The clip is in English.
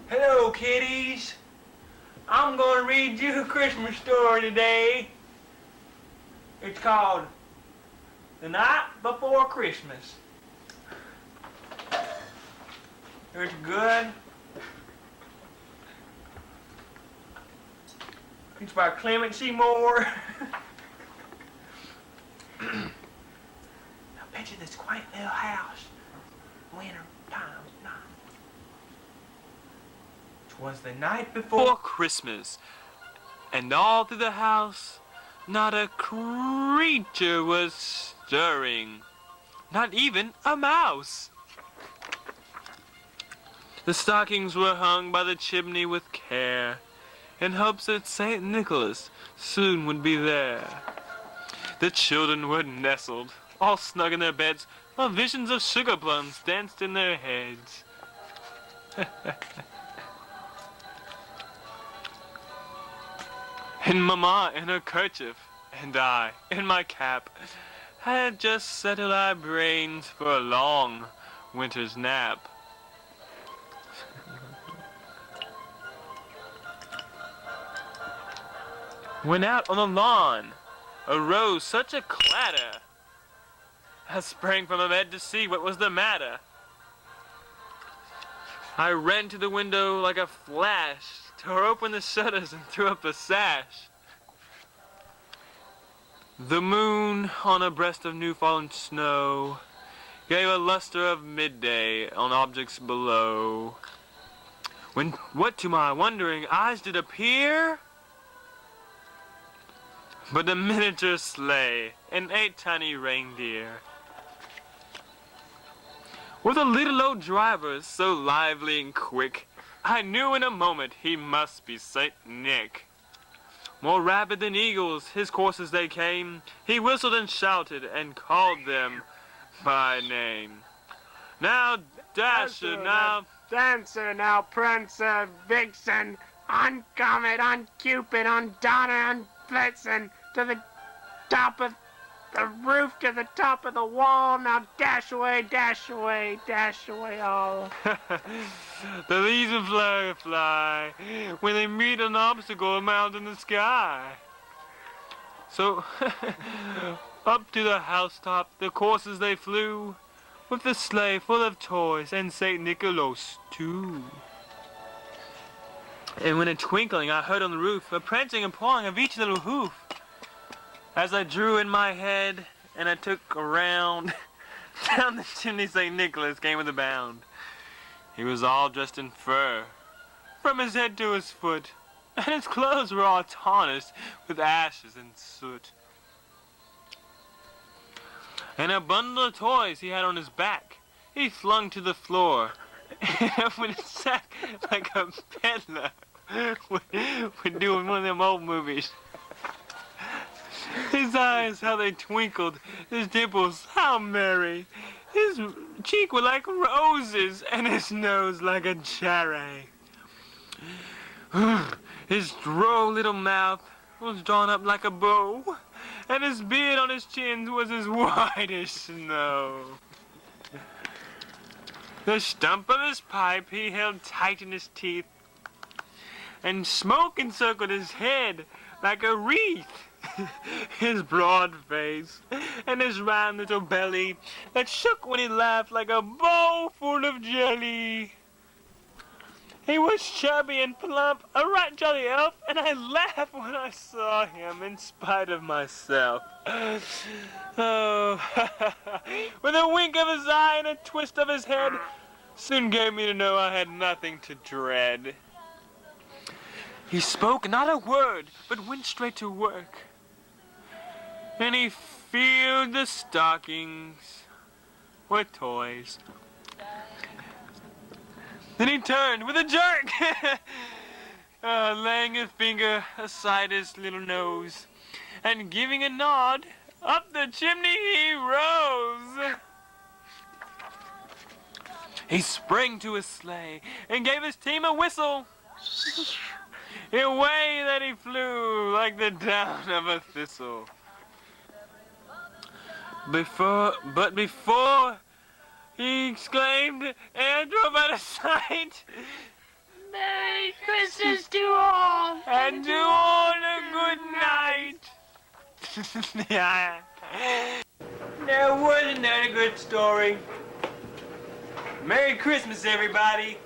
Hello, kiddies. I'm going to read you a Christmas story today. It's called The Night Before Christmas. It's good. It's by Clement C. Moore. Now picture this quaint little house. Winter time night. 'Twas the night before Christmas, and all through the house not a creature was stirring, not even a mouse. The stockings were hung by the chimney with care, in hopes that St. Nicholas soon would be there. The children were nestled, all snug in their beds, while visions of sugar plums danced in their heads. And Mamma in her kerchief, and I in my cap, had just settled our brains for a long winter's nap. When out on the lawn arose such a clatter, I sprang from the bed to see what was the matter. I ran to the window like a flash, tore open the shutters and threw up the sash. The moon on a breast of new-fallen snow gave a luster of midday on objects below. When what to my wondering eyes did appear but a miniature sleigh and 8 tiny reindeer, with a little old driver so lively and quick, I knew in a moment he must be Saint Nick. More rapid than eagles, his coursers they came. He whistled and shouted and called them by name. Now Dasher, now Dancer, now Prancer, Vixen, on Comet, on Cupid, on Donner, on Blitzen, to the top of the roof, to the top of the wall. Now dash away, dash away, dash away all. the leaves of flare fly when they meet an obstacle mounted in the sky. So up to the housetop the coursers they flew, with the sleigh full of toys and Saint Nicholas too. And when a twinkling I heard on the roof a prancing and pawing of each little hoof. As I drew in my head and I took a round, down the chimney St. Nicholas came with a bound. He was all dressed in fur, from his head to his foot, and his clothes were all tarnished with ashes and soot. And a bundle of toys he had on his back, he flung to the floor, when it sat like a peddler would do in one of them old movies. His eyes, how they twinkled, his dimples, how merry. His cheek were like roses, and his nose like a cherry. His droll little mouth was drawn up like a bow, and his beard on his chin was as white as snow. The stump of his pipe he held tight in his teeth, and smoke encircled his head like a wreath. His broad face and his round little belly that shook when he laughed like a bowl full of jelly. He was chubby and plump, a right jolly elf, and I laughed when I saw him in spite of myself. Oh, with a wink of his eye and a twist of his head, soon gave me to know I had nothing to dread. He spoke not a word, but went straight to work. And he filled the stockings with toys. Then he turned with a jerk, laying a finger aside his little nose, and giving a nod, up the chimney he rose. He sprang to his sleigh and gave his team a whistle. Away that he flew like the down of a thistle. Before he exclaimed and drove out of sight, Merry Christmas to all. And to all a good night. Yeah. Now, wasn't that a good story? Merry Christmas, everybody.